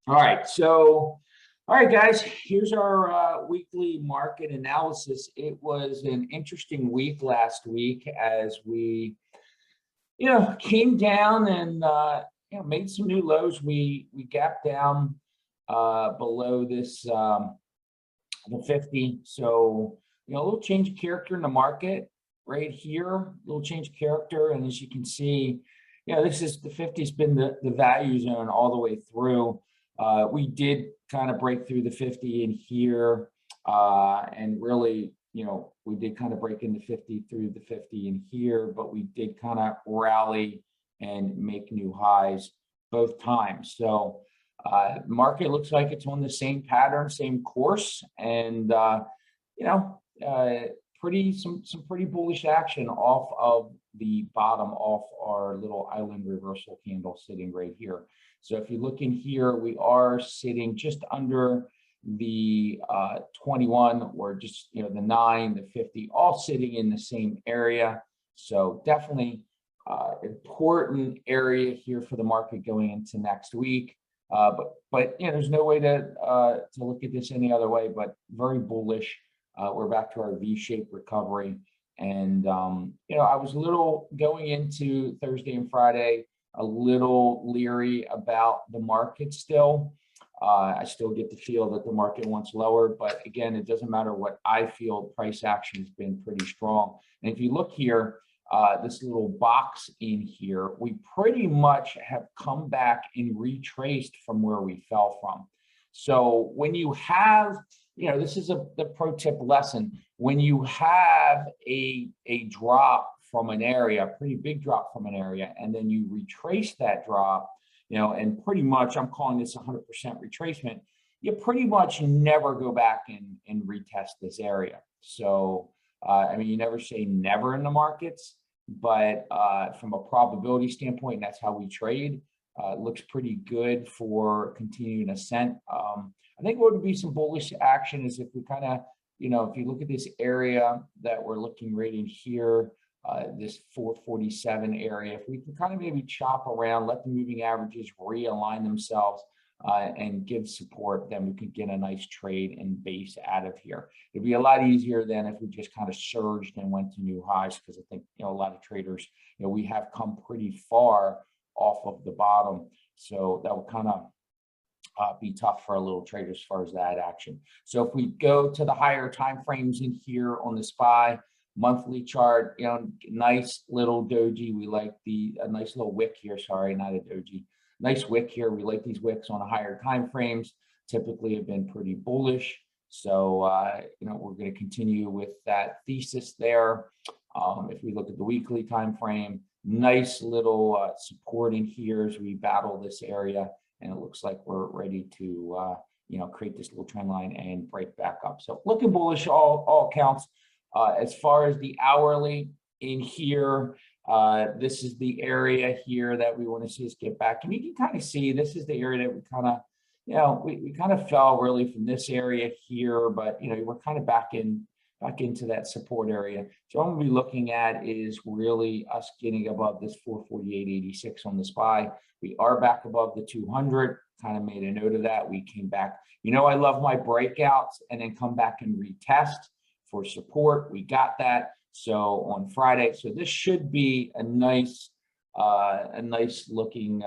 All right, guys, here's our weekly market analysis. It was an interesting week last week as we, came down and made some new lows. We gapped down below this the 50. So a little change of character in the market right here. A little change of character, and as you can see, this is the 50's been the value zone all the way through. We did kind of break through the 50 in here, and really, we did kind of break into 50 through the 50 in here, but we did kind of rally and make new highs both times. So market looks like it's on the same pattern, same course, and some pretty bullish action off of the bottom, off our little island reversal candle sitting right here. So if you look in here, we are sitting just under the 21, or just the 9, the 50, all sitting in the same area. So definitely important area here for the market going into next week. But there's no way to look at this any other way, but very bullish. We're back to our V-shaped recovery. And, I was a little going into Thursday and Friday, a little leery about the market still. I still get the feel that the market wants lower, but again, it doesn't matter what I feel, price action has been pretty strong. And if you look here, this little box in here, we pretty much have come back and retraced from where we fell from. So when you have, this is the pro tip lesson, when you have a drop from an area, a pretty big drop from an area, and then you retrace that drop, and pretty much, I'm calling this 100% retracement, you pretty much never go back and retest this area. So, you never say never in the markets, but from a probability standpoint, that's how we trade. It looks pretty good for continuing ascent. I think what would be some bullish action is if we kind of, if you look at this area that we're looking right in here, this 447 area, if we can kind of maybe chop around, let the moving averages realign themselves and give support, then we could get a nice trade and base out of here. It'd be a lot easier than if we just kind of surged and went to new highs, because I think, a lot of traders, we have come pretty far off of the bottom. So that would kind of be tough for a little trader as far as that action. So if we go to the higher time frames in here on the SPY monthly chart, nice little doji. We like a nice little wick here. Sorry, not a doji. Nice wick here. We like these wicks on the higher time frames. Typically have been pretty bullish. So we're going to continue with that thesis there. If we look at the weekly time frame, nice little support in here as we battle this area, and it looks like we're ready to create this little trend line and break back up. So looking bullish all counts. As far as the hourly in here, this is the area here that we want to see us get back, and you can kind of see this is the area that we kind of we kind of fell really from this area here, but we're kind of back into that support area. So what I'm going to be looking at is really us getting above this 448.86 on the SPY. We are back above the 200. Kind of made a note of that. We came back. I love my breakouts and then come back and retest for support. We got that. So on Friday, so this should be a nice looking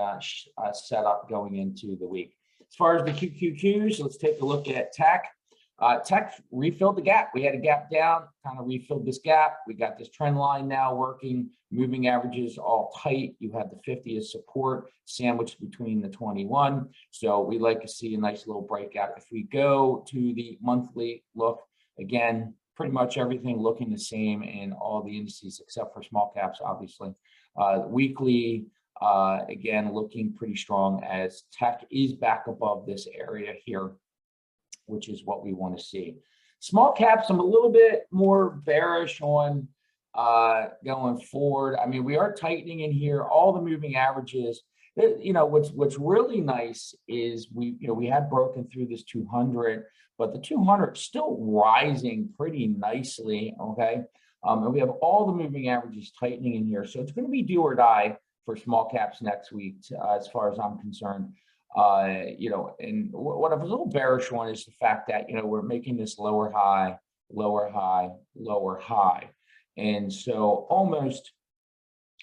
setup going into the week. As far as the QQQs, let's take a look at tech. Tech refilled the gap. We had a gap down, kind of refilled this gap. We got this trend line now working, moving averages all tight. You have the 50 as support sandwiched between the 21. So we like to see a nice little breakout. If we go to the monthly look, again, pretty much everything looking the same in all the indices except for small caps, obviously. Weekly, again, looking pretty strong as tech is back above this area here, which is what we want to see. Small caps, I'm a little bit more bearish on going forward. We are tightening in here, all the moving averages. What's really nice is we have broken through this 200, but the 200 is still rising pretty nicely, okay? And we have all the moving averages tightening in here. So it's going to be do or die for small caps next week, as far as I'm concerned. You know, and what I was a little bearish on is the fact that, you know, we're making this lower high, lower high, lower high. And so almost,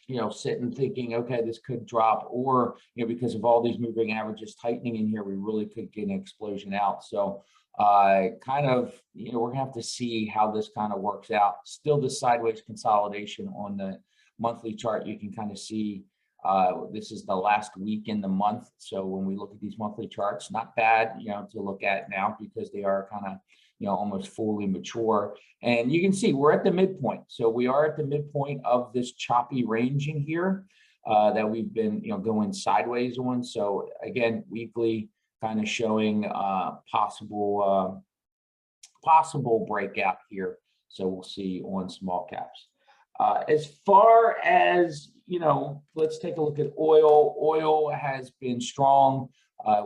you know, sitting thinking, okay, this could drop, or, you know, because of all these moving averages tightening in here, we really could get an explosion out. So kind of, you know, we're gonna have to see how this kind of works out. Still the sideways consolidation on the monthly chart. You can kind of see this is the last week in the month. So when we look at these monthly charts, not bad, you know, to look at now, because they are kind of, you know, almost fully mature. And you can see we're at the midpoint. So we are at the midpoint of this choppy ranging here that we've been, you know, going sideways on. So again, weekly kind of showing possible breakout here. So we'll see on small caps. As far as, you know, let's take a look at oil. Oil has been strong.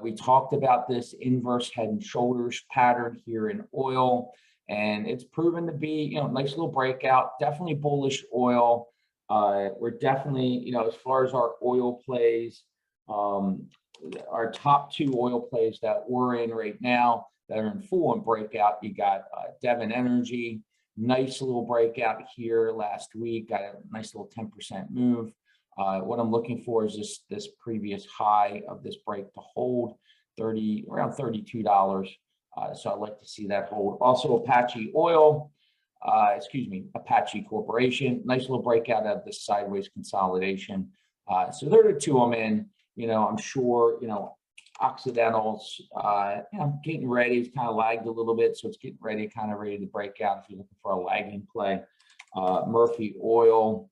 We talked about this inverse head and shoulders pattern here in oil, and it's proven to be, you know, nice little breakout. Definitely bullish oil. We're definitely, you know, as far as our oil plays, our top two oil plays that we're in right now that are in full on breakout, you got Devon Energy, nice little breakout here last week, got a nice little 10% move. What I'm looking for is this previous high of this break to hold around $32. So I'd like to see that hold. Also Apache Oil, Apache Corporation, nice little breakout of the sideways consolidation. So there are the two I'm in. You know, I'm sure, you know, Occidentals, you know, getting ready. It's kind of lagged a little bit, so it's getting ready, kind of ready to break out if you're looking for a lagging play. Murphy Oil,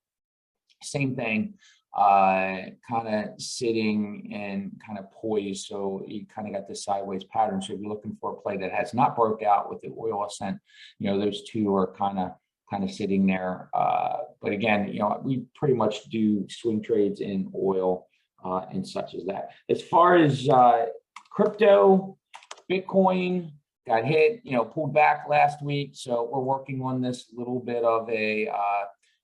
same thing, kind of sitting and kind of poised. So you kind of got this sideways pattern. So if you're looking for a play that has not broke out with the oil ascent, you know, those two are kind of sitting there. But again, you know, we pretty much do swing trades in oil and such as that. As far as crypto, Bitcoin got hit, you know, pulled back last week. So we're working on this little bit of a,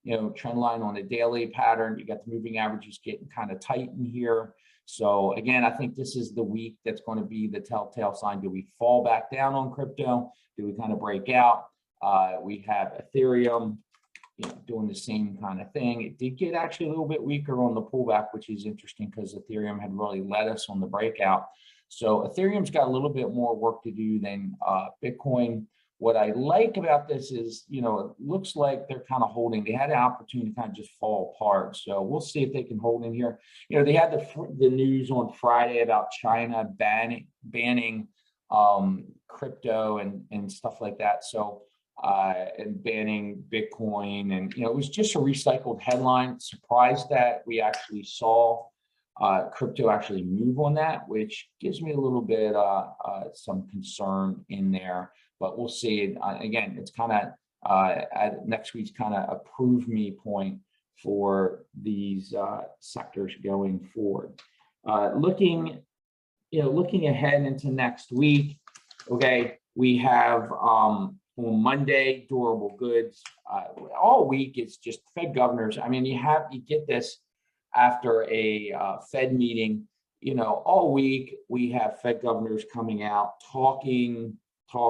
you know, trend line on a daily pattern. You got the moving averages getting kind of tight in here. So again, I think this is the week that's going to be the telltale sign. Do we fall back down on crypto? Do we kind of break out? We have Ethereum, you know, doing the same kind of thing. It did get actually a little bit weaker on the pullback, which is interesting because Ethereum had really led us on the breakout. So Ethereum's got a little bit more work to do than Bitcoin. What I like about this is, you know, it looks like they're kind of holding. They had an opportunity to kind of just fall apart. So we'll see if they can hold in here. You know, they had the news on Friday about China banning crypto and stuff like that. So and banning Bitcoin, and, you know, it was just a recycled headline. Surprised that we actually saw crypto actually move on that, which gives me a little bit some concern in there. But we'll see. Again, it's kind of at next week's kind of a prove me point for these sectors going forward. Looking ahead into next week. Okay, we have on Monday durable goods. All week it's just Fed governors. I mean, you get this after a Fed meeting. You know, all week we have Fed governors coming out talking,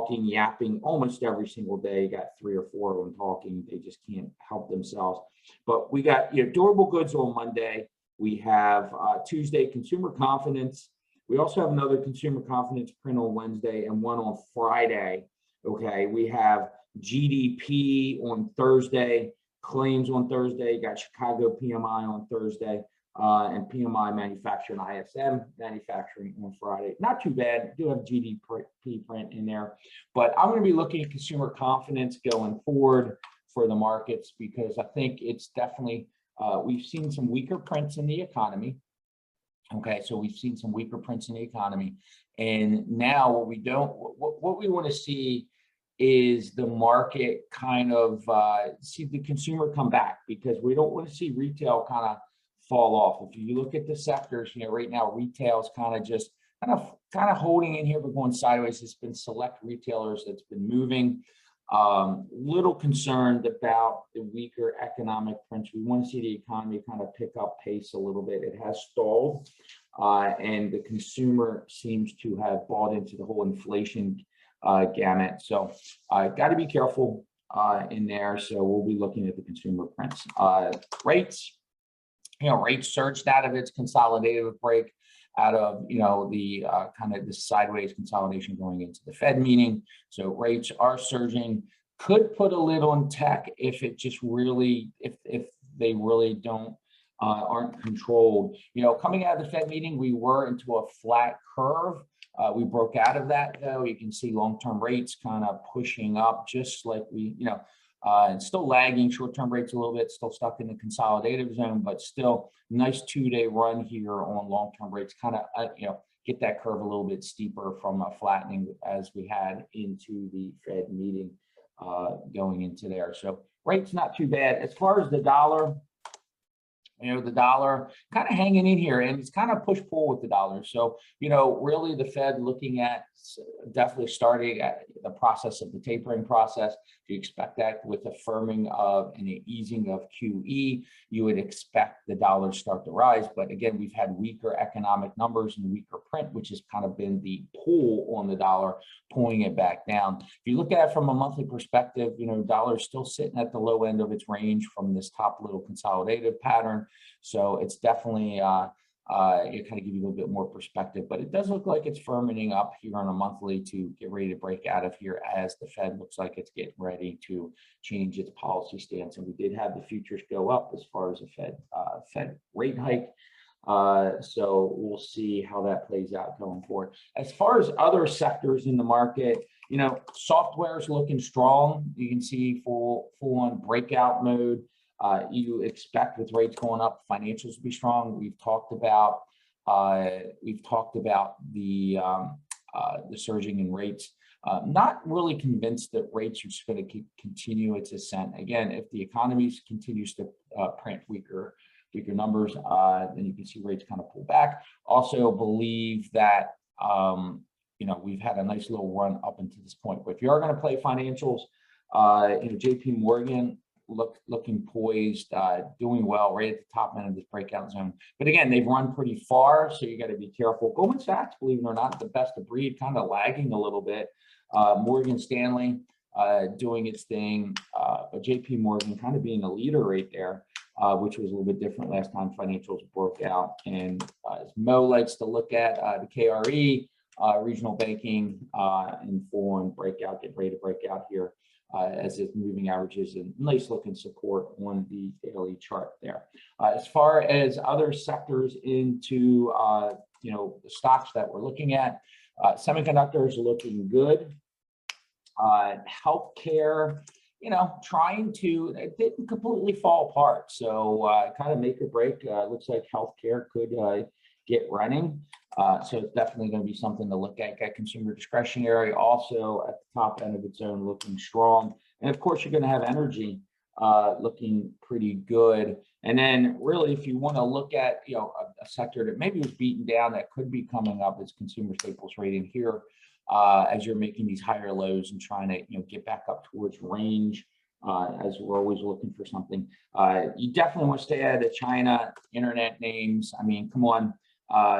yapping almost every single day. You got 3 or 4 of them talking. They just can't help themselves. But we got, you know, durable goods on Monday. We have Tuesday consumer confidence. We also have another consumer confidence print on Wednesday and one on Friday. Okay, we have GDP on Thursday, claims on Thursday. Got Chicago PMI on Thursday. And PMI manufacturing, ISM manufacturing on Friday. Not too bad. Do have GDP print in there, but I'm going to be looking at consumer confidence going forward for the markets, because I think it's definitely we've seen some weaker prints in the economy. Okay, so we've seen some weaker prints in the economy, and now what we want to see is the market kind of see the consumer come back, because we don't want to see retail kind of fall off. If you look at the sectors, you know, right now retail is kind of holding in here, but going sideways. It's been select retailers that's been moving. Little concerned about the weaker economic prints. We want to see the economy kind of pick up pace a little bit. It has stalled. and the consumer seems to have bought into the whole inflation gamut. So got to be careful in there. So we'll be looking at the consumer prints. Rates, rates surged out of its consolidated break, out of the kind of the sideways consolidation going into the Fed meeting. So rates are surging. Could put a lid on tech if it just really, if they really don't aren't controlled. Coming out of the Fed meeting, we were into a flat curve. We broke out of that, though. You can see long-term rates kind of pushing up, just like and still lagging short-term rates a little bit, still stuck in the consolidative zone, but still nice 2-day run here on long-term rates, kind of, get that curve a little bit steeper from a flattening as we had into the Fed meeting going into there. So rates not too bad. As far as the dollar, the dollar kind of hanging in here, and it's kind of push-pull with the dollar. So, really the Fed looking at definitely starting at the process of the tapering process. You expect that with the firming of and the easing of QE, you would expect the dollar start to rise. But again, we've had weaker economic numbers and weaker print, which has kind of been the pull on the dollar, pulling it back down. If you look at it from a monthly perspective, dollar is still sitting at the low end of its range from this top little consolidative pattern. So it's definitely it kind of give you a little bit more perspective, but it does look like it's firming up here on a monthly to get ready to break out of here as the Fed looks like it's getting ready to change its policy stance. And we did have the futures go up as far as a Fed rate hike. So we'll see how that plays out going forward. As far as other sectors in the market, software is looking strong. You can see full on breakout mode. You expect with rates going up, financials to be strong. We've talked about the surging in rates. Not really convinced that rates are just going to continue its ascent. Again, if the economy continues to print weaker numbers, then you can see rates kind of pull back. Also believe that we've had a nice little run up into this point. But if you are going to play financials, JP Morgan looking poised, doing well right at the top end of this breakout zone. But again, they've run pretty far, so you got to be careful. Goldman Sachs, believe it or not, the best of breed, kind of lagging a little bit. Morgan Stanley doing its thing, but JP Morgan kind of being a leader right there, which was a little bit different last time financials broke out. And as Mo likes to look at, the KRE, regional banking in full on breakout, get ready to break out here. As its moving averages and nice looking support on the daily chart there. As far as other sectors into the stocks that we're looking at, semiconductors looking good. Healthcare, it didn't completely fall apart. So kind of make or break. Looks like healthcare could get running. So it's definitely going to be something to look at. Got consumer discretionary also at the top end of its own looking strong. And of course, you're going to have energy looking prety good. And then really, if you want to look at, a sector that maybe was beaten down that could be coming up is consumer staples rating here as you're making these higher lows and trying to, get back up towards range. As we're always looking for something. You definitely want to stay out of the China internet names. I mean, come on.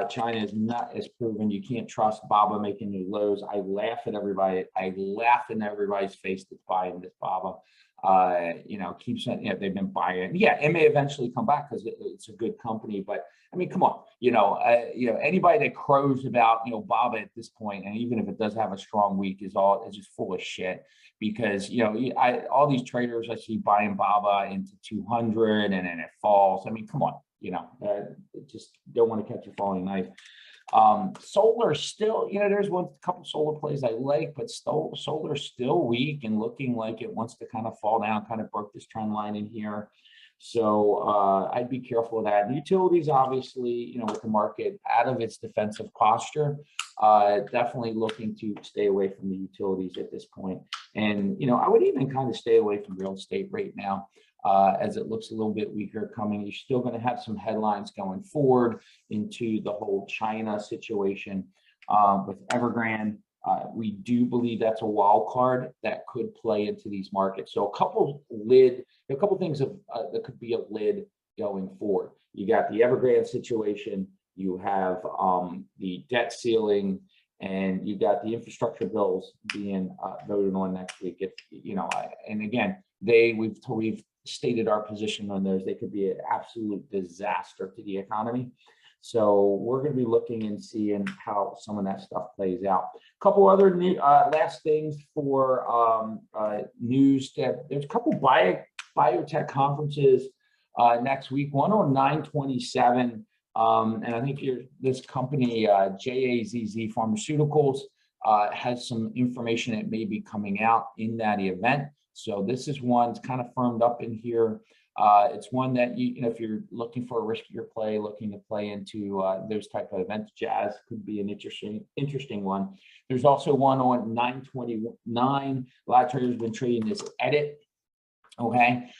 China is not as proven. You can't trust BABA making new lows. I laugh at everybody. I laugh in everybody's face that's buying this BABA. Keeps they've been buying it. Yeah, it may eventually come back because it's a good company. But I mean, come on, anybody that crows about BABA at this point, and even if it does have a strong week, is just full of shit. Because all these traders I see buying BABA into 200 and then it falls. I mean, come on. Just don't want to catch a falling knife. Solar still, there's a couple solar plays I like, but solar still weak and looking like it wants to kind of fall down, kind of broke this trend line in here. So I'd be careful of that. Utilities, obviously, with the market out of its defensive posture, definitely looking to stay away from the utilities at this point. And, I would even kind of stay away from real estate right now. As it looks a little bit weaker coming. You're still going to have some headlines going forward into the whole China situation with Evergrande. We do believe that's a wild card that could play into these markets. So a couple things that could be a lid going forward. You got the Evergrande situation. you have the debt ceiling, and you got the infrastructure bills being voted on next week. If and again, we've stated our position on those. They could be an absolute disaster to the economy. So we're going to be looking and seeing how some of that stuff plays out. A couple other new last things for news. There's a couple biotech conferences next week. One on 9/27. And I think this company, JAZZ Pharmaceuticals, has some information that may be coming out in that event. So this is one that's kind of firmed up in here. It's one that if you're looking for a riskier play, looking to play into those type of events, Jazz could be an interesting one. There's also one on 9/29. A lot of traders have been trading this edit. Okay,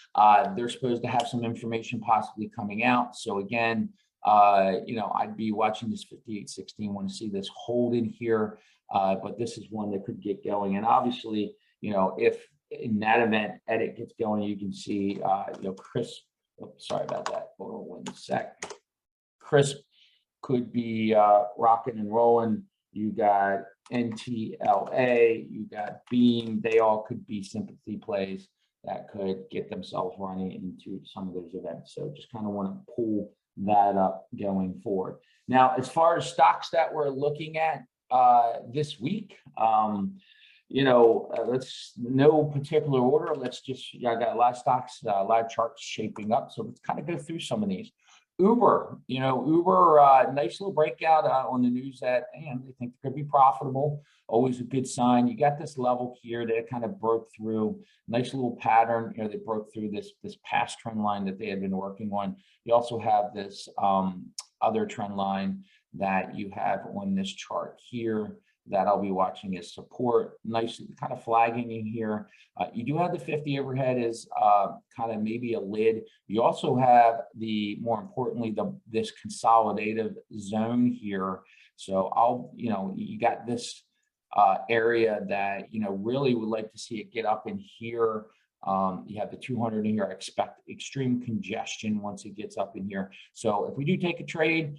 they're supposed to have some information possibly coming out. So again, I'd be watching this 58.16, want to see this hold in here, but this is one that could get going. And obviously, if in that event edit gets going, you can see, Chris, sorry about that. Hold on 1 sec. Crisp could be rocking and rolling. You got NTLA, you got Beam. They all could be sympathy plays that could get themselves running into some of those events. So just kind of want to pull that up going forward. Now, as far as stocks that we're looking at this week, let's no particular order. Let's just, I got a lot of stocks, a lot of charts shaping up. So let's kind of go through some of these. Uber, nice little breakout on the news that, and they think it could be profitable. Always a good sign. You got this level here that kind of broke through. Nice little pattern. They broke through this past trend line that they had been working on. You also have this other trend line that you have on this chart here that I'll be watching as support. Nice kind of flagging in here. You do have the 50 overhead as kind of maybe a lid. You also have more importantly, this consolidative zone here. So you got this area that, really would like to see it get up in here. You have the 200 in here. I expect extreme congestion once it gets up in here. So if we do take a trade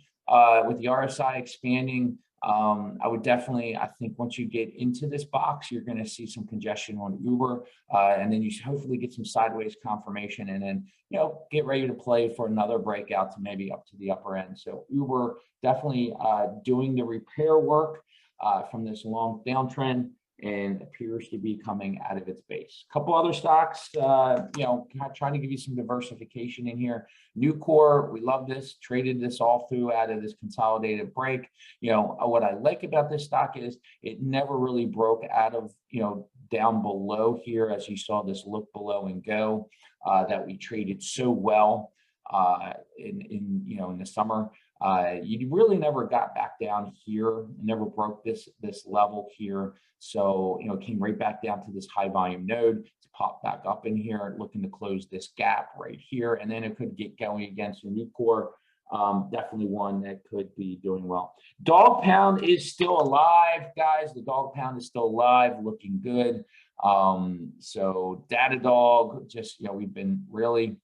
with the RSI expanding, I would definitely, I think once you get into this box, you're going to see some congestion on Uber, and then you hopefully get some sideways confirmation, and then, get ready to play for another breakout to maybe up to the upper end. So Uber definitely doing the repair work from this long downtrend and appears to be coming out of its base. A couple other stocks, trying to give you some diversification in here. Nucor, we love this, traded this all through out of this consolidated break. What I like about this stock is it never really broke out of, down below here, as you saw this look below and go that we traded so well in the summer. You really never got back down here, never broke this level here. So, it came right back down to this high volume node to pop back up in here, looking to close this gap right here. And then it could get going against the Nucor. Definitely one that could be doing well. Dog pound is still alive, guys. The dog pound is still alive, looking good. So Datadog, just, we've been really,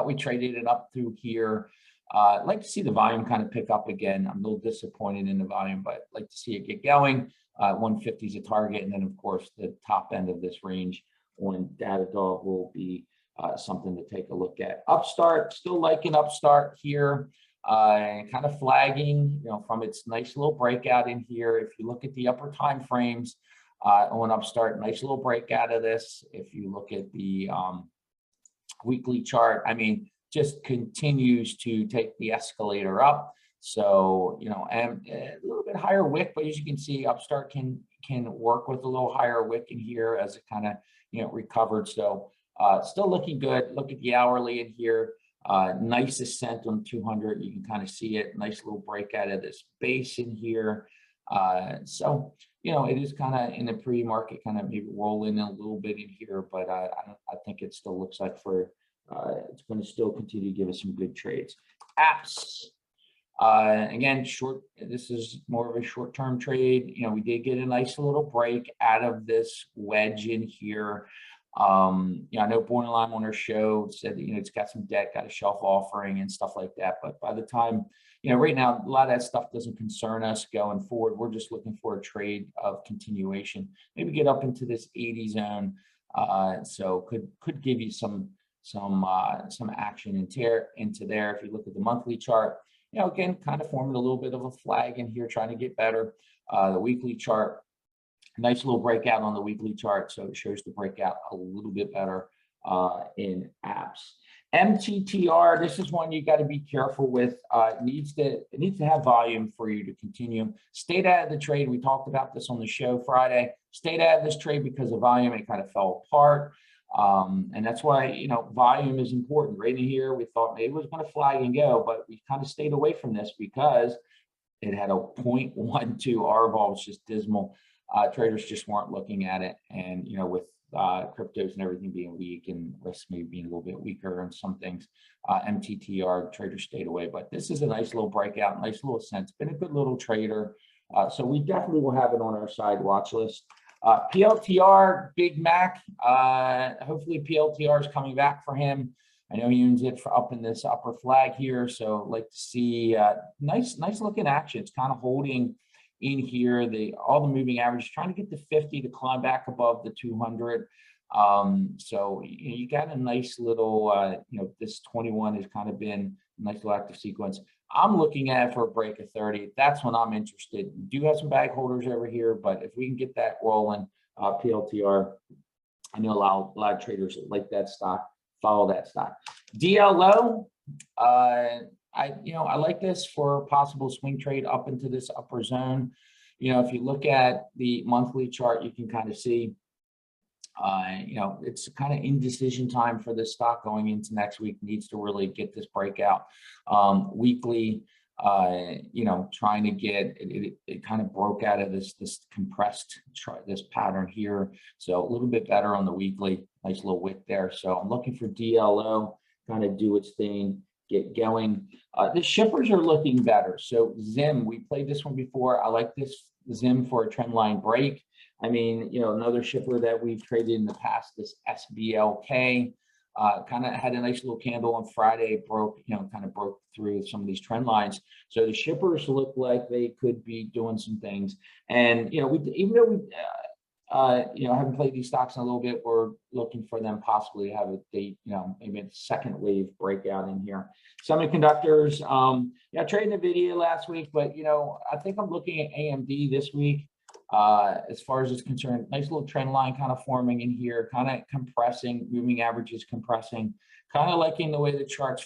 we traded it up through here. I'd like to see the volume kind of pick up again. I'm a little disappointed in the volume, but I'd like to see it get going. 150 is a target. And then, of course, the top end of this range on Datadog will be something to take a look at. Upstart, still liking Upstart here. Kind of flagging, from its nice little breakout in here. If you look at the upper time frames on Upstart, nice little breakout of this. If you look at the weekly chart, just continues to take the escalator up. So, and a little bit higher wick, but as you can see, Upstart can work with a little higher wick in here as it kind of, recovered. So still looking good. Look at the hourly in here. Nice ascent on 200. You can kind of see it. Nice little breakout of this base in here. So, it is kind of in the pre-market, kind of maybe rolling a little bit in here, but I think it still looks like it's going to still continue to give us some good trades. Apps, again, short. This is more of a short-term trade. We did get a nice little break out of this wedge in here. I know Borderline on their show said that, it's got some debt, got a shelf offering and stuff like that. But by the time, right now, a lot of that stuff doesn't concern us going forward. We're just looking for a trade of continuation, maybe get up into this 80 zone. So could give you some action into there. If you look at the monthly chart, again, kind of forming a little bit of a flag in here, trying to get better. The weekly chart, nice little breakout on the weekly chart, so it shows the breakout a little bit better in apps. MTTR, this is one you got to be careful with. It needs to have volume for you to continue. Stayed out of the trade. We talked about this on the show Friday. Stayed out of this trade because of volume. It kind of fell apart. And that's why, volume is important. Right in here, we thought maybe it was going to flag and go, but we kind of stayed away from this because it had a 0.12 R vol, which is dismal. Traders just weren't looking at it. And, with cryptos and everything being weak and risk maybe being a little bit weaker and some things, MTTR, traders stayed away. But this is a nice little breakout, nice little sense. Been a good little trader. So we definitely will have it on our side watch list. PLTR, Big Mac. Hopefully PLTR is coming back for him. I know he owns it for up in this upper flag here. So like to see nice looking action. It's kind of holding in here, all the moving averages, trying to get the 50 to climb back above the 200. So you got a nice little, this 21 has kind of been a nice little active sequence. I'm looking at it for a break of 30. That's when I'm interested. We do have some bag holders over here, but if we can get that rolling, PLTR, I know a lot of traders like that stock, follow that stock. DLO, I like this for a possible swing trade up into this upper zone. If you look at the monthly chart, you can kind of see, it's kind of indecision time for this stock going into next week. Needs to really get this breakout. Weekly, trying to get it kind of broke out of this compressed this pattern here. So a little bit better on the weekly, nice little wick there. So I'm looking for DLO, kind of do its thing, get going. The shippers are looking better. So Zim, we played this one before. I like this Zim for a trend line break. I mean, another shipper that we've traded in the past, this SBLK, kind of had a nice little candle on Friday, broke through some of these trend lines. So the shippers look like they could be doing some things. And, even though we, haven't played these stocks in a little bit, we're looking for them possibly to have a date, maybe a second wave breakout in here. Semiconductors, trading NVIDIA last week, but, I think I'm looking at AMD this week. As far as it's concerned, nice little trend line kind of forming in here, kind of compressing, moving averages compressing, kind of liking the way the chart's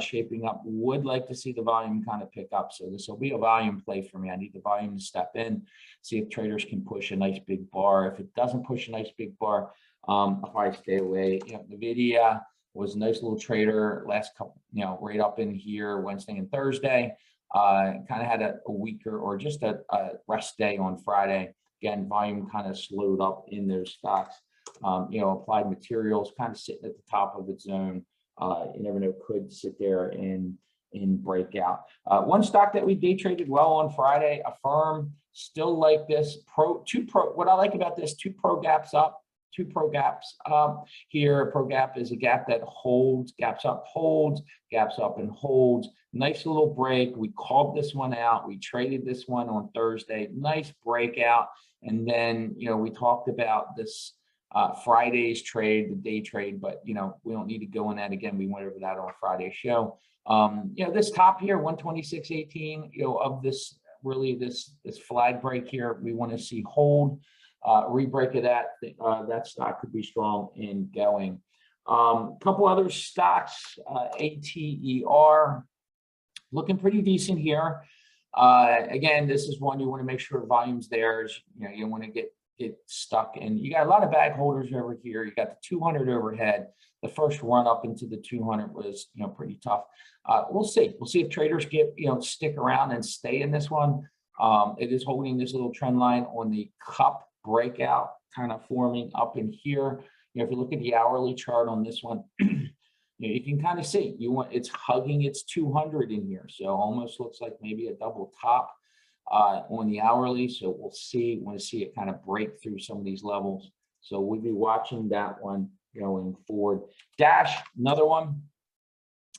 shaping up. Would like to see the volume kind of pick up. So this will be a volume play for me. I need the volume to step in, see if traders can push a nice big bar. If it doesn't push a nice big bar, I'll probably stay away. NVIDIA was a nice little trader last couple, right up in here Wednesday and Thursday. Kind of had a weaker or just a rest day on Friday. Again, volume kind of slowed up in those stocks. Applied Materials kind of sitting at the top of its zone. You never know, could sit there in breakout. One stock that we day traded well on Friday, Affirm, still like this. What I like about this, two pro gaps up. Two pro gaps here. A pro gap is a gap that holds, gaps up, holds, gaps up and holds. Nice little break. We called this one out. We traded this one on Thursday. Nice breakout. And then, we talked about this Friday's trade, the day trade, but, we don't need to go in that again. We went over that on Friday's show. This top here, 126.18, of this, really this flag break here, we want to see hold. Rebreak of that stock could be strong in going. Couple other stocks, ATER, looking pretty decent here. Again, this is one you want to make sure volume's there. You want to get stuck in. You got a lot of bag holders over here. You got the 200 overhead. The first run up into the 200 was pretty tough. We'll see. We'll see if traders stick around and stay in this one. It is holding this little trend line on the cup breakout, kind of forming up in here. If you look at the hourly chart on this one, you can kind of see it's hugging its 200 in here. So almost looks like maybe a double top on the hourly. So we'll see. Want to see it kind of break through some of these levels. So we'll be watching that one going forward. Dash, another one.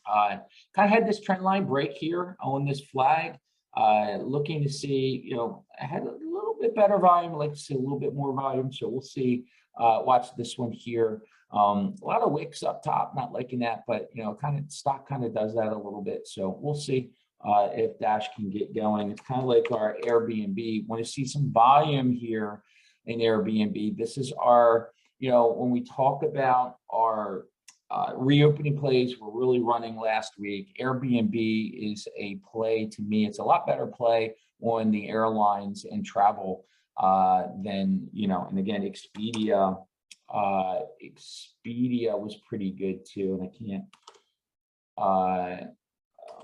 Kind of had this trend line break here on this flag. Looking to see, I had a little bit better volume. I'd like to see a little bit more volume. So we'll see. Watch this one here. A lot of wicks up top, not liking that, but kind of stock kind of does that a little bit. So we'll see if Dash can get going. It's kind of like our Airbnb. Want to see some volume here in Airbnb. This is our, when we talk about our reopening plays we're really running last week, Airbnb is a play to me. It's a lot better play on the airlines and travel than, and again, Expedia was pretty good too. And I can't,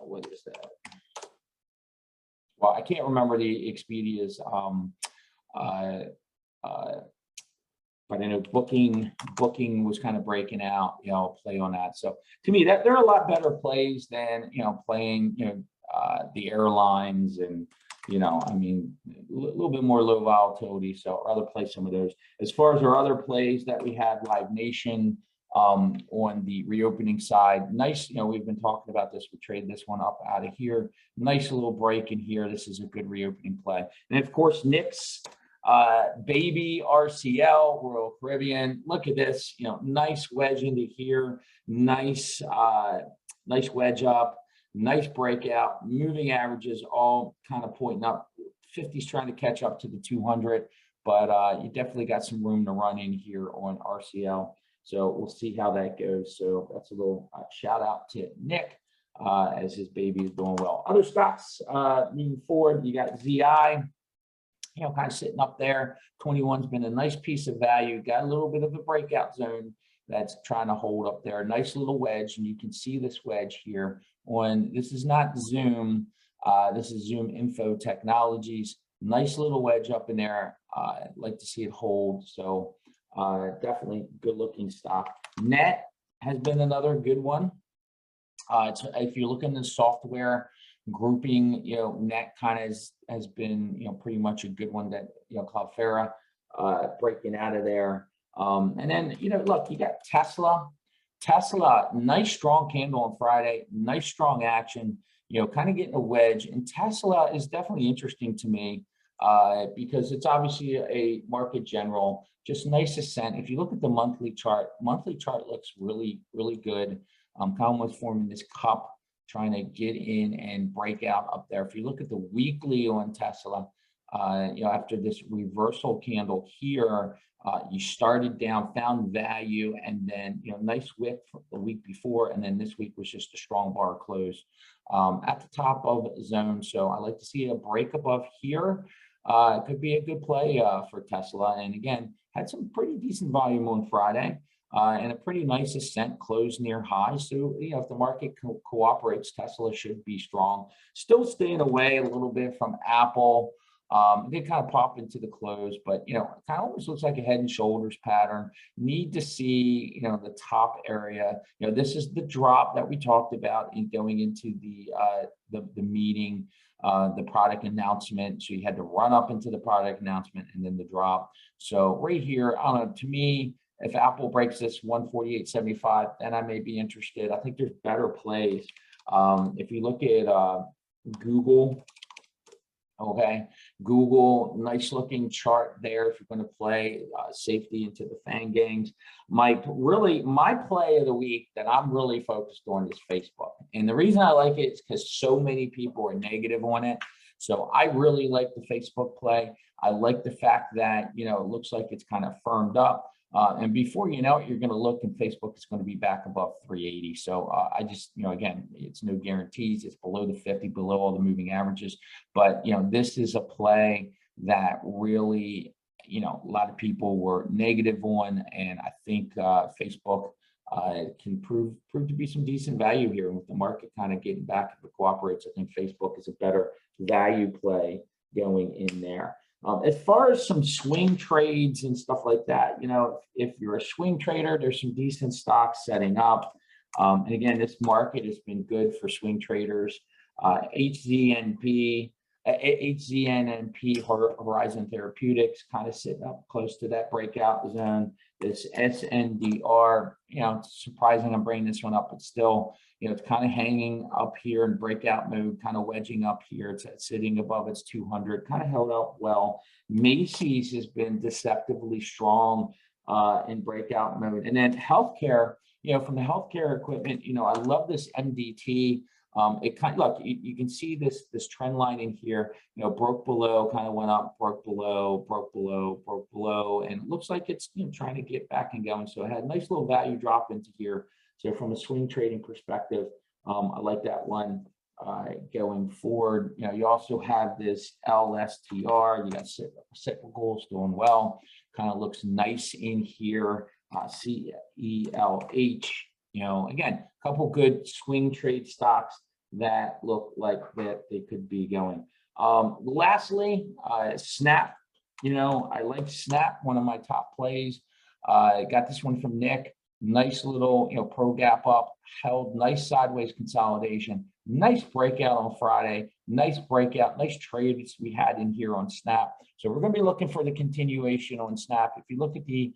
what is that? Well, I can't remember the Expedia's, but I know booking was kind of breaking out, play on that. So to me, that there are a lot better plays than, playing, the airlines and, I mean, a little bit more low volatility. So I'd rather play some of those. As far as our other plays that we have, Live Nation on the reopening side, nice, we've been talking about this. We trade this one up out of here. Nice little break in here. This is a good reopening play. And of course, Knicks. Baby RCL, Royal Caribbean. Look at this, nice wedge into here, nice wedge up, nice breakout, moving averages all kind of pointing up. 50's trying to catch up to the 200, but you definitely got some room to run in here on RCL. So we'll see how that goes. So that's a little shout out to Nick as his baby is doing well. Other stocks moving forward, you got ZI. Kind of sitting up there. 21's been a nice piece of value. Got a little bit of a breakout zone that's trying to hold up there. Nice little wedge, and you can see this wedge here on, this is not Zoom, this is Zoom Info Technologies. Nice little wedge up in there. I'd like to see it hold. So definitely good looking stock. Net has been another good one. If you look in the software grouping, Net kind of has been, pretty much a good one that, Cloudflare breaking out of there. And then, look, you got Tesla, nice strong candle on Friday, nice strong action, kind of getting a wedge. And Tesla is definitely interesting to me because it's obviously a market general, just nice ascent. If you look at the monthly chart looks really, really good. Kind of almost forming this cup, trying to get in and break out up there. If you look at the weekly on Tesla, after this reversal candle here, you started down, found value, and then, nice wick the week before, and then this week was just a strong bar close at the top of zone. So I like to see a break above here. It could be a good play for Tesla. And again, had some pretty decent volume on Friday. And a pretty nice ascent, closed near high. So, if the market cooperates, Tesla should be strong. Still staying away a little bit from Apple. They kind of pop into the close, but, kind of almost looks like a head and shoulders pattern. Need to see, the top area. This is the drop that we talked about in going into the meeting, the product announcement. So you had to run up into the product announcement and then the drop. So right here, I don't know, to me, if Apple breaks this 148.75, then I may be interested. I think there's better plays. If you look at Google, okay, Google, nice looking chart there if you're going to play safety into the FANG gangs. My play of the week that I'm really focused on is Facebook. And the reason I like it is because so many people are negative on it. So I really like the Facebook play. I like the fact that, it looks like it's kind of firmed up. And before you know it, you're going to look and Facebook is going to be back above 380. So I just, again, it's no guarantees. It's below the 50, below all the moving averages. But, this is a play that really, a lot of people were negative on. And I think Facebook can prove to be some decent value here. And with the market kind of getting back, if it cooperates, I think Facebook is a better value play going in there. As far as some swing trades and stuff like that, if you're a swing trader, there's some decent stocks setting up. And again, this market has been good for swing traders. HZNP, HZNMP, Horizon Therapeutics, kind of sitting up close to that breakout zone. This SNDR, it's surprising I'm bringing this one up, but still, it's kind of hanging up here in breakout mode, kind of wedging up here. It's sitting above its 200, kind of held up well. Macy's has been deceptively strong in breakout mode. And then healthcare, from the healthcare equipment, I love this MDT. It kind of, look, you can see this trend line in here, broke below, kind of went up, broke below, broke below, broke below, and it looks like it's trying to get back and going. So it had a nice little value drop into here. So from a swing trading perspective, I like that one going forward. You also have this LSTR, you got cyclicals doing well, kind of looks nice in here, CELH. Again, a couple good swing trade stocks that look like that they could be going. Lastly, Snap. I like Snap, one of my top plays. I got this one from Nick. Nice little, pro gap up, held nice sideways consolidation. Nice breakout on Friday. Nice breakout, nice trades we had in here on Snap. So we're going to be looking for the continuation on Snap. If you look at the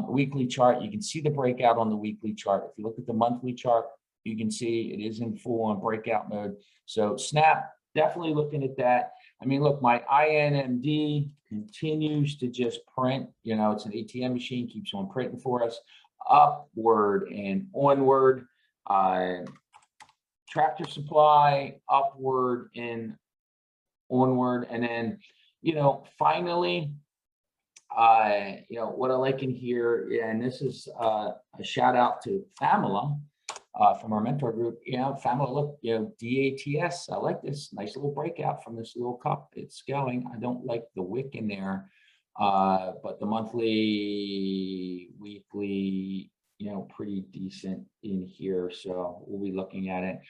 weekly chart, you can see the breakout on the weekly chart. If you look at the monthly chart, you can see it is in full on breakout mode. So Snap, definitely looking at that. I mean, look, my INMD continues to just print. It's an ATM machine, keeps on printing for us, upward and onward. Tractor Supply, upward and onward. And then, finally, what I like in here, and this is a shout out to Famila from our mentor group. Famila, look, DATS. I like this nice little breakout from this little cup. It's going. I don't like the wick in there, but the monthly, weekly, pretty decent in here. So we'll be looking at it.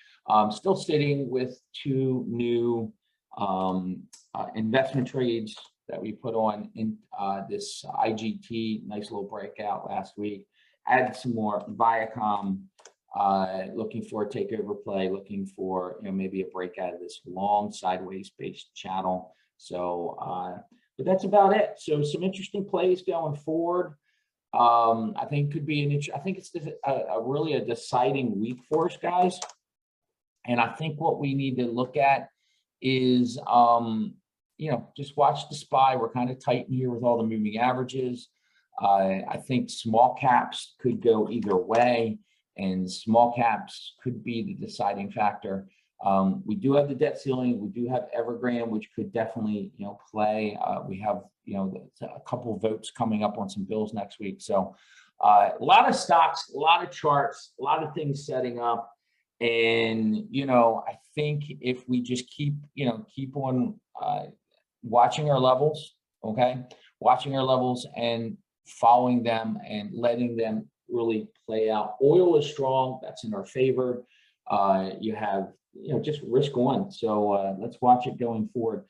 Still sitting with two new investment trades that we put on in this IGT, nice little breakout last week. Added some more Viacom, looking for a takeover play, looking for maybe a breakout of this long sideways based channel. So, but that's about it. So some interesting plays going forward. I think could be I think it's really a deciding week for us, guys. And I think what we need to look at is just watch the SPY. We're kind of tight in here with all the moving averages. I think small caps could go either way, and small caps could be the deciding factor. We do have the debt ceiling. We do have Evergrande, which could definitely, play. We have, a couple of votes coming up on some bills next week. So a lot of stocks, a lot of charts, a lot of things setting up. And, I think if we just keep on watching our levels, watching our levels and following them and letting them really play out. Oil is strong. That's in our favor. You have, just risk on. So let's watch it going forward.